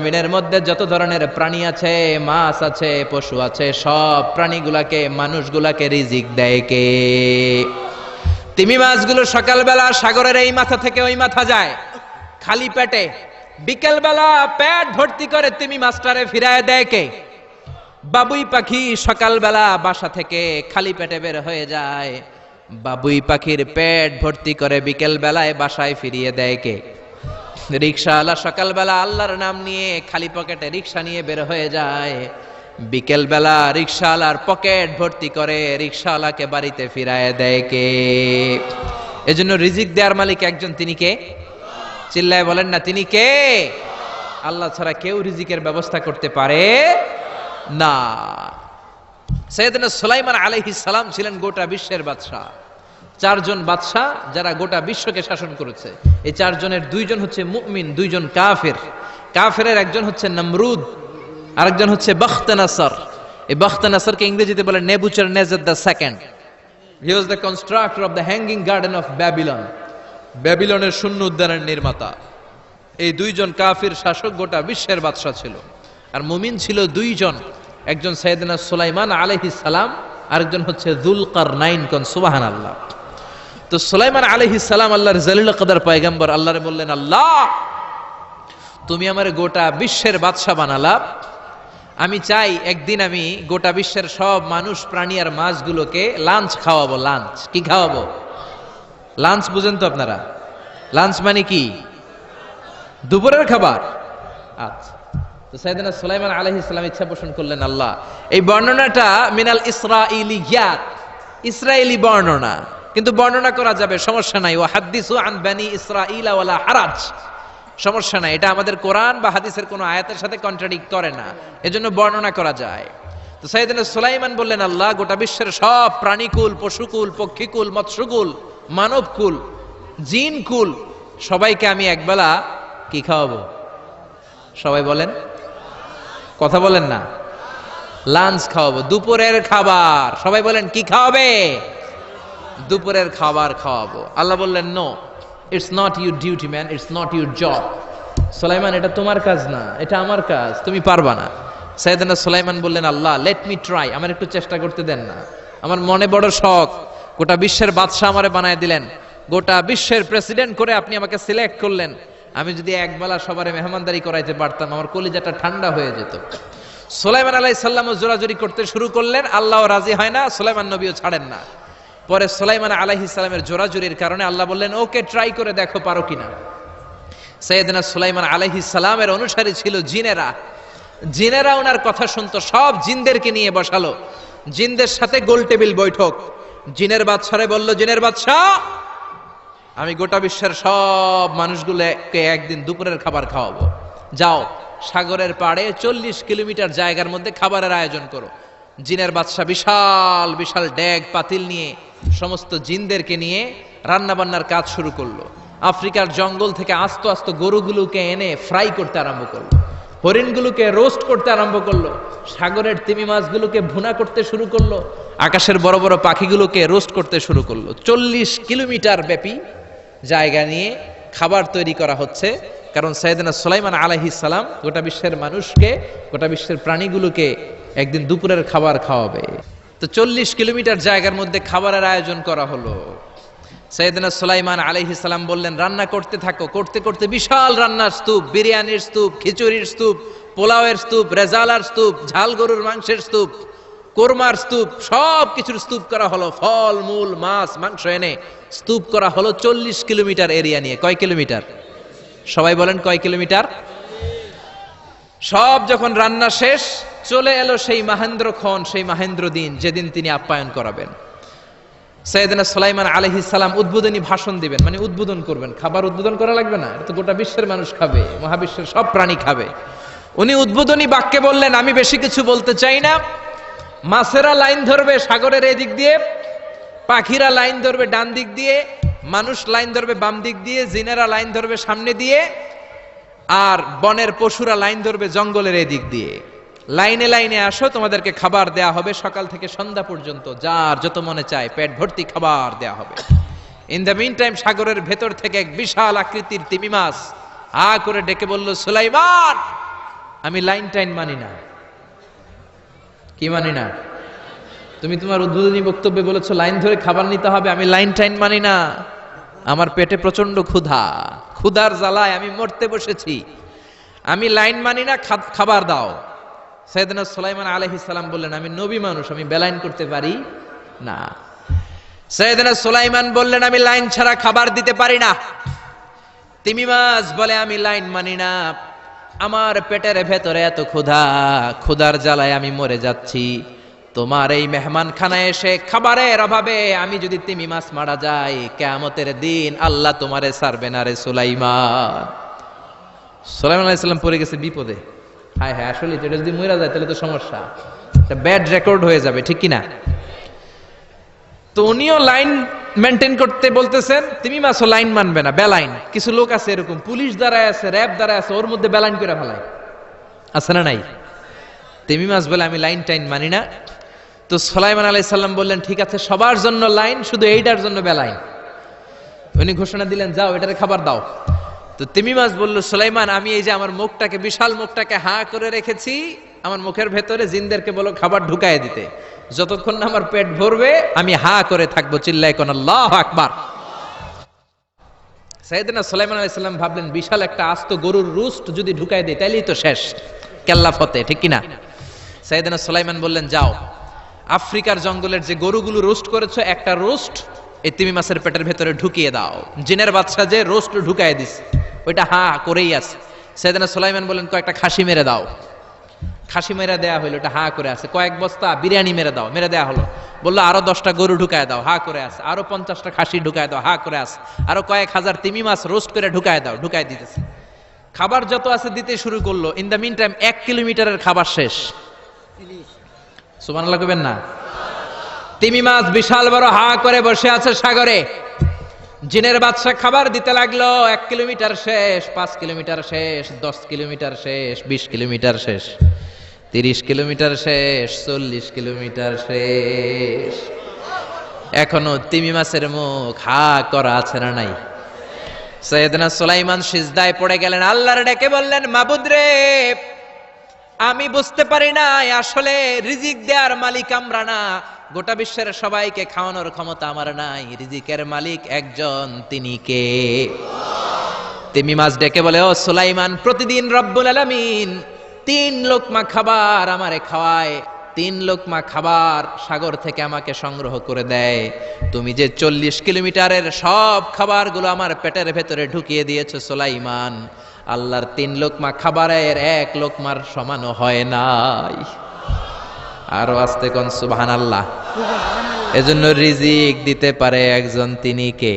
জমিনের মধ্যে যত ধরনের প্রাণী আছে, মাছ আছে, পশু আছে, সব প্রাণীগুলাকে, মানুষগুলাকে রিজিক দেয় কে? তিমি মাছগুলো সকালবেলা সাগরের এই মাথা থেকে ওই মাথা যায় খালি পেটে, বিকেলবেলা পেট ভর্তি করে তিমি মাছটারে ফিরায় দেয় কে? বাবুই পাখি সকালবেলা বাসা থেকে খালি পেটে বের হয়ে যায়, বাবুই পাখির পেট ভর্তি করে বিকেল বেলায় বাসায় ফিরিয়ে দেয় কে? রিকশাওয়ালা সকালবেলা আল্লাহর নাম নিয়ে খালি পকেটে রিকশা নিয়ে বের হয়ে যায়, বিকেল বেলা রিকশাওয়ালার পকেট ভর্তি করে রিকশাওয়ালাকে বাড়িতে ফিরায় দেয় কে? এজন্য রিজিক দেওয়ার মালিক একজন, তিনি কে? চিল্লায় বলেন না, তিনি কে? আল্লাহ ছাড়া কেউ রিজিকের ব্যবস্থা করতে পারে না। সাইয়েদনা সুলাইমান আলাইহিস সালাম ছিলেন গোটা বিশ্বের বাদশা। চারজন বাদশা যারা গোটা বিশ্বকে শাসন করেছে, এই চারজনের দুইজন হচ্ছে মুমিন, দুইজন কাফের। কাফেরের একজন হচ্ছে নমরুদ, আরেকজন হচ্ছে বখতনাসর। এই বখতনাসরকে ইংরেজিতে বলে Nebuchadnezzar the second. He was the constructor of the hanging garden of Babylon. ব্যাবিলনের শূন্য উদ্যানের নির্মাতা। এই দুইজন কাফির শাসক গোটা বিশ্বের বাদশা ছিল। আর মুমিন ছিল দুইজন, একজন সাইয়েদনা সুলাইমান আলাইহিস সালাম, আরেকজন হচ্ছে যুলকারনাইন। কোন সুবহানাল্লাহ। তো সুলাইমান আলাইহিস সালাম আল্লাহর জলিল কদর পয়গম্বর, আল্লাহরে বললেন, আল্লাহ তুমি আমারে গোটা বিশ্বের বাদশা বানালা, আমি চাই একদিন আমি গোটা বিশ্বের সব মানুষ, প্রাণী আর মাছগুলোকে লাঞ্চ খাওয়াবো। লাঞ্চ কি খাওয়াবো? লাঞ্চ বুঝেন তো আপনারা? লাঞ্চ মানে কি? দুপুরের খাবার। আচ্ছা, তো সাইয়েদনা সুলাইমান আলাইহিস সালাম ইচ্ছা পোষণ করলেন, আল্লাহ এই বর্ণনাটা মিনাল ইসরাইলিয়াত, ইসরায়েলি বর্ণনা, কিন্তু বর্ণনা করা যাবে, সমস্যা নাই। ওয়া হাদিসু আন বানি ইসরাঈলা ওয়ালা হারাজ, সমস্যা নাই, এটা আমাদের কোরআন বা হাদিসের কোনো আয়াতের সাথে কন্ট্রাডিক্ট করে না, এজন্য বর্ণনা করা যায়। তো সাইয়েদনা সুলাইমান বললেন, আল্লাহ গোটা বিশ্বের সব প্রাণীকুল, পশুকুল, পক্ষীকুল, মৎস্যকুল, মানবকুল, জিনকুল, সবাইকে আমি একবেলা কি খাওয়াবো? সবাই বলেন, কথা বলেন না। লাঞ্চ খাওয়াবো, দুপুরের খাবার। সবাই বলেন, কি খাওয়াবে? দুপুরের খাবার খাওয়াবো। আল্লাহ বললেন, no, it's not your duty man, it's not your job. Sulaiman, এটা তোমার কাজ না, এটা আমার কাজ, তুমি পারবা না। সাইয়েদনা সুলাইমান বললেন, আল্লাহ লেট মি ট্রাই, আমার একটু চেষ্টা করতে দেন না, আমার মনে বড় শখ, গোটা বিশ্বের বাদশা আমারে বানায় দিলেন, গোটা বিশ্বের প্রেসিডেন্ট করে আপনি আমাকে সিলেক্ট করলেন, আমি যদি একবেলা সবারে মেহমানদারি করাইতে পারতাম, আমার কলিজাটা ঠান্ডা হয়ে যেত। সুলাইমান আলাইহিস সালামও জোরাজুরি করতে শুরু করলেন, আল্লাহও রাজি হয় না, সুলাইমান নবীও ছাড়েন না। পরে সুলাইমান আলাইহিস সালামের জোরাজুরির কারণে আল্লাহ বললেন, ওকে ট্রাই করে দেখো পারো কিনা। সাইয়েদনা সুলাইমান আলাইহিস সালামের অনুসারী ছিল জিনেরা। জিনেরা ওনার কথা শুনতো, সব জিনদেরকে নিয়ে বসালো, জিনদের সাথে গোল টেবিল বৈঠক। জিনের বাদশারে বলল, জিনের বাদশা, আমি গোটা বিশ্বের সব মানুষগুলোকে একদিন দুপুরের খাবার খাওয়াবো, যাও সাগরের পাড়ে 40 কিলোমিটার জায়গার মধ্যে খাবারের আয়োজন করো। জিনের বাদশা বিশাল বিশাল ডেগ পাতিল নিয়ে সমস্ত জিনদেরকে নিয়ে রান্না বান্নার কাজ শুরু করলো। আফ্রিকার জঙ্গল থেকে আস্ত আস্ত গরুগুলোকে এনে ফ্রাই করতে আরম্ভ করলো, হরিণগুলোকে রোস্ট করতে আরম্ভ করলো, সাগরের তিমি মাছগুলোকে ভুনা করতে শুরু করলো, আকাশের বড় বড় পাখিগুলোকে রোস্ট করতে শুরু করলো। 40 কিলোমিটার ব্যাপী জায়গা নিয়ে খাবার তৈরি করা হচ্ছে, কারণ সাইয়েদনা সুলাইমান আলাইহিস সালাম গোটা বিশ্বের মানুষকে, গোটা বিশ্বের প্রাণীগুলোকে একদিন দুপুরের খাবার খাওয়াবে। তো 40 কিলোমিটার জায়গার মধ্যে খাবারের আয়োজন করা হলো। সাইয়েদনা সুলাইমান আলাইহিস সালাম বললেন, রান্না করতে থাকো। করতে করতে বিশাল রান্নার স্তূপ, বিরিয়ানির স্তূপ, খিচুড়ির স্তূপ, পোলাওয়ের স্তূপ, রেজালার স্তূপ, ঝাল গরুর মাংসের স্তূপ, কোরমার স্তূপ, সব কিছুর স্তূপ করা হলো। ফল মূল মাছ মাংস এনে স্তূপ করা হলো 40 কিলোমিটার এরিয়া নিয়ে। কয় কিলোমিটার? সবাই বলেন, কয় কিলোমিটার? সব যখন রান্না শেষ, চলে এলো সেই মাহেন্দ্রক্ষণ, সেই মাহেন্দ্র দিন, যেদিন তিনি আপ্যায়ন করাবেন। সাইয়েদনা সুলাইমান আলাইহিস সালাম উদ্বোধনী ভাষণ দিবেন, মানে উদ্বোধন করবেন। খাবার উদ্বোধন করা লাগবে না, এটা তো গোটা বিশ্বের মানুষ খাবে, মহাবিশ্বের সব প্রাণী খাবে। উনি উদ্বোধনী বাক্যে বললেন, আমি বেশি কিছু বলতে চাই না, মাছেরা লাইন ধরবে সাগরের এদিক দিয়ে, পাখিরা লাইন ধরবে ডান দিক দিয়ে, মানুষ লাইন ধরবে বাম দিক দিয়ে, জিনেরা লাইন ধরবে সামনে দিয়ে, আর বনের পশুরা লাইন ধরবে জঙ্গলের এদিক দিয়ে। লাইনে লাইনে আসো, তোমাদেরকে খাবার দেয়া হবে সকাল থেকে সন্ধ্যা পর্যন্ত, যার যত মনে চায় পেট ভর্তি খাবার দেয়া হবে। ইন দ্য মিন টাইম সাগরের ভেতর থেকে এক বিশাল আকৃতির তিমি মাছ করে ডেকে বলল, সুলাইমান আমি লাইন টাইন মানি না। কি মানি না? তুমি তোমার উদ্বোধনী বক্তব্যে বলেছো লাইন ধরে খাবার নিতে হবে, আমি লাইন টাইন মানি না। আমার পেটে প্রচন্ড ক্ষুধা, ক্ষুধার জ্বালায় আমি মরতে বসেছি, আমি লাইন মানি না, খাবার দাও। সাইয়েদনা সুলাইমান আলাইহিস সালাম বললেন, আমি নবী মানুষ, আমি বেলাইন করতে পারি না। সাইয়েদনা সুলাইমান বললেন, আমি লাইন ছাড়া খাবার দিতে পারি না। তিমি মাছ বলে, আমি লাইন মানি না, আমার পেটের ভেতরে এত ক্ষুধা, ক্ষুধার জ্বালায় আমি মরে যাচ্ছি। তোমার এই মেহমান খানায় এসে খাবারের অভাবে আমি যদি তিমি মাছ মারা যাই, কিয়ামতের দিন আল্লাহ তোমারে ছাড়বে না রে সুলাইমান। সুলাইমান আলাইহিস সালাম পড়ে গেছে বিপদে। হায় হায়, আসলে এটা যদি মরে যায় তাহলে তো সমস্যা, একটা ব্যাড রেকর্ড হয়ে যাবে, ঠিক কিনা? তো উনিও লাইন মেনটেন করতে বলতেছেন, তিমি মাছও লাইন মানবে না, বেলাইন। কিছু লোক আছে এরকম, পুলিশ দাঁড়ায় আছে, র্যাব দাঁড়ায় আছে, ওর মধ্যে বেলাইন করে ফেলায়, আছে না নাই? তিমি মাছ বলে, আমি লাইন টাইন মানি না। তো সুলাইমান আলাইহিস সালাম বললেন, ঠিক আছে, সবার জন্য লাইন, শুধু এইটার জন্য বেলাইন। উনি ঘোষণা দিলেন, যাও এটারে খাবার দাও। তো তিমি মাছ বলল, সুলাইমান, আমি এই যে আমার মুখটাকে, বিশাল মুখটাকে হা করে রেখেছি, আমার মুখের ভেতরে জিনদেরকে বলো খাবার ঢুকায় দিতে, যতক্ষণ না আমার পেট ভরবে আমি হা করে থাকবো, চিল্লায় কোন আল্লাহু আকবার। সাইয়েদনা সুলাইমান আলাইহিস সালাম ভাবলেন, বিশাল একটা আস্ত গরুর রোস্ট যদি ঢুকায় দেয় তাইলেই তো শেষ, কেল্লা ফতে, ঠিক কিনা? সাইয়েদনা সুলাইমান বললেন, যাও আফ্রিকার জঙ্গলের যে গরুগুলো রোস্ট করেছো, একটা রোস্ট এই তিমি মাছের পেটের ভেতরে ঢুকিয়ে দাও। জিনের বাদশা যে রোস্ট ঢুকায় দিস, ওইটা হা করেই আছে। সাইয়েদনা সুলাইমান বললেন, কয়েকটা খাসি মেরে দাও। খাসি মেরে দেয়া হলো, এটা হা করে আছে। কয়েক বস্তা বিরিয়ানি মেরে দাও, মেরে দেয়া হলো। বললো আরো 10টা গরু ঢুকায় দাও, হা করে আছে। আরো 50টা খাসি ঢুকায় দাও, হা করে আছে। আরো কয়েক হাজার তিমি মাছ রোস্ট করে ঢুকায় দাও, ঢুকায় দিতেছে। খাবার যত আছে দিতে শুরু করলো। ইন দ্য মিন টাইম 1 কিলোমিটারের খাবার শেষ। সুবহানাল্লাহ কইবেন না? তিমি মাছ বিশাল বড় হা করে বসে আছে সাগরে। জিনের বাদশা খাবার দিতে লাগলো। 1 কিলোমিটার শেষ, 5 কিলোমিটার শেষ, 10 কিলোমিটার শেষ, 20 কিলোমিটার শেষ, 30 কিলোমিটার শেষ, 40 কিলোমিটার শেষ। এখনো তিমি মাছের মুখ হা করা আছে না নাই? সাইয়েদনা সুলাইমান সিজদায় পড়ে গেলেন, আল্লাহর ডেকে বললেন, মাবুদ রে, আমি বুঝতে পারি না আসলে রিজিক দেওয়ার মালিক আমরা না, গোটা বিশ্বের সবাইকে খাওয়ানোর ক্ষমতা আমার নাই, রিজিকের মালিক একজন, তিনি কে? তিমি মাছ ডেকে বলে, ও সুলাইমান, প্রতিদিন রব্বুল আলামিন 3 লোকমা খাবার আমারে খাওয়ায়, 3 লোকমা খাবার সাগর থেকে আমাকে সংগ্রহ করে দেয়। তুমি যে 40 কিলোমিটারের সব খাবারগুলো আমার পেটের ভেতরে ঢুকিয়ে দিয়েছো সুলাইমান, আল্লাহর 3 লোকমা খাবারের 1 লোকমার সমানও হয় নাই। আরো আস্তে কোন সুবহানাল্লাহ। এজন্য রিজিক দিতে পারে একজন, তিনি কে?